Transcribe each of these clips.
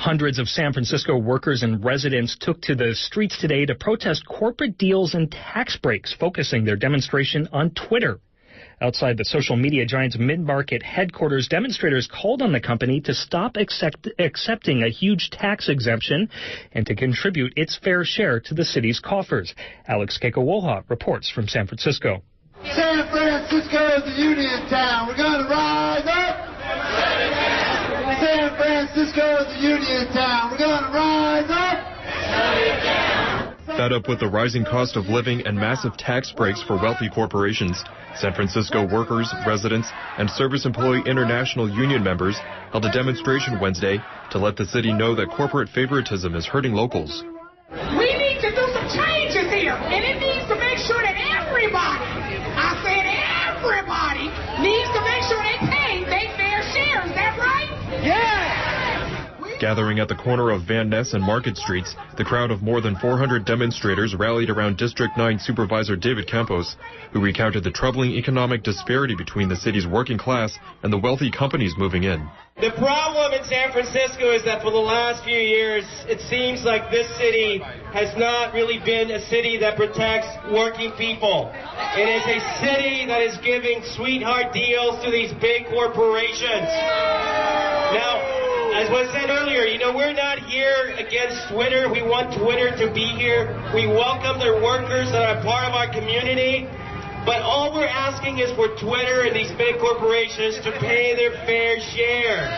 Hundreds of San Francisco workers and residents took to the streets today to protest corporate deals and tax breaks, focusing their demonstration on Twitter. Outside the social media giant's mid-market headquarters, demonstrators called on the company to stop accepting a huge tax exemption and to contribute its fair share to the city's coffers. Alex Kekawoha reports from San Francisco. San Francisco is a union town. We're going to rise up. San Francisco is a union town. We're going to rise up. Fed up with the rising cost of living and massive tax breaks for wealthy corporations, San Francisco workers, residents, and Service Employee International Union members held a demonstration Wednesday to let the city know that corporate favoritism is hurting locals. We need to do some changes here, and it needs to make sure that everybody, I said everybody, needs to make sure they pay their fair share. Is that right? Yeah! Gathering at the corner of Van Ness and Market Streets, the crowd of more than 400 demonstrators rallied around District 9 Supervisor David Campos, who recounted the troubling economic disparity between the city's working class and the wealthy companies moving in. The problem in San Francisco is that for the last few years, it seems like this city has not really been a city that protects working people. It is a city that is giving sweetheart deals to these big corporations. Now, as was said earlier, we're not here against Twitter. We want Twitter to be here. We welcome the workers that are part of our community. But all we're asking is for Twitter and these big corporations to pay their fair share.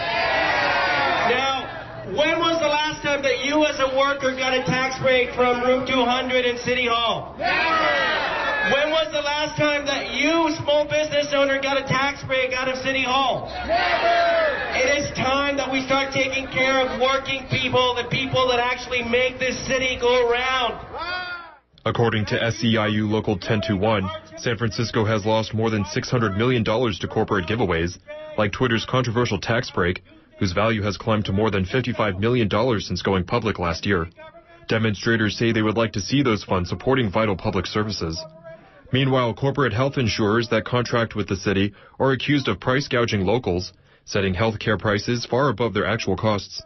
Now, when was the last time that you as a worker got a tax break from Room 200 in City Hall? Never! When was the last time that you, small business owner, got a tax break out of City Hall? Never! It is time that we start taking care of working people, the people that actually make this city go around. According to SEIU Local 1021, San Francisco has lost more than $600 million to corporate giveaways, like Twitter's controversial tax break, whose value has climbed to more than $55 million since going public last year. Demonstrators say they would like to see those funds supporting vital public services. Meanwhile, corporate health insurers that contract with the city are accused of price gouging locals, setting health care prices far above their actual costs.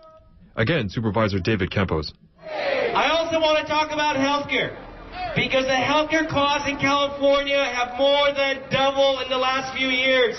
Again, Supervisor David Campos. I also want to talk about health care, because the health care costs in California have more than doubled in the last few years.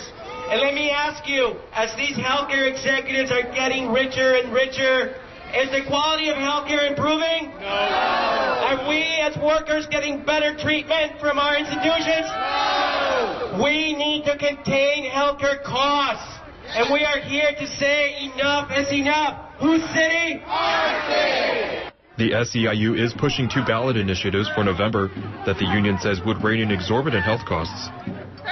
And let me ask you, as these health care executives are getting richer and richer, is the quality of health care improving? No. Are we as workers getting better treatment from our institutions? No. We need to contain health care costs. And we are here to say enough is enough. Whose city? Our city! The SEIU is pushing two ballot initiatives for November that the union says would rein in exorbitant health costs.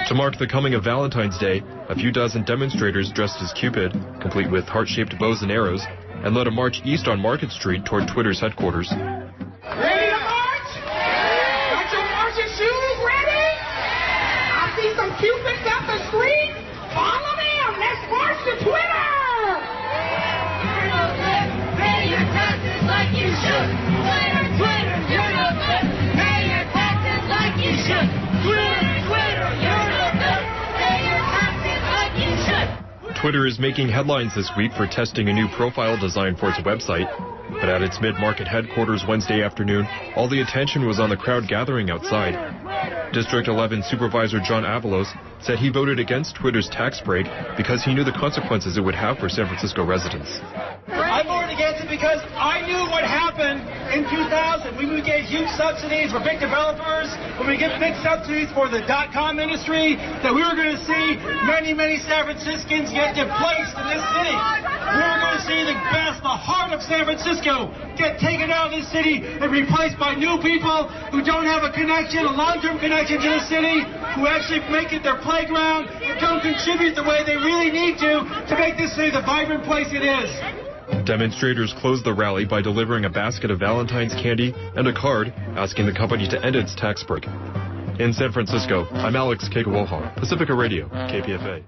To mark the coming of Valentine's Day, a few dozen demonstrators dressed as Cupid, complete with heart-shaped bows and arrows, and led a march east on Market Street toward Twitter's headquarters. Ready to march? Got your marching shoes ready? I see some Cupids up the street. Follow them. Let's march to Twitter. Pay your taxes like you should. Twitter, Twitter, you're no good. Pay your taxes like you should. Twitter, Twitter, you're no good. Pay your taxes like you should. Twitter is making headlines this week for testing a new profile design for its website. But at its mid-market headquarters Wednesday afternoon, all the attention was on the crowd gathering outside. District 11 Supervisor John Avalos said he voted against Twitter's tax break because he knew the consequences it would have for San Francisco residents. I voted against it because I knew what happened in 2000. We gave huge subsidies for big developers, when we give big subsidies for the .com industry, that we were going to see many, many San Franciscans get displaced in this city. We were going to see the heart of San Francisco get taken out of this city and replaced by new people who don't have a connection, a long-term connection to the city, who actually make it their playground and don't contribute the way they really need to make this city the vibrant place it is. Demonstrators closed the rally by delivering a basket of Valentine's candy and a card asking the company to end its tax break. In San Francisco, I'm Alex Kekawoha, Pacifica Radio, KPFA.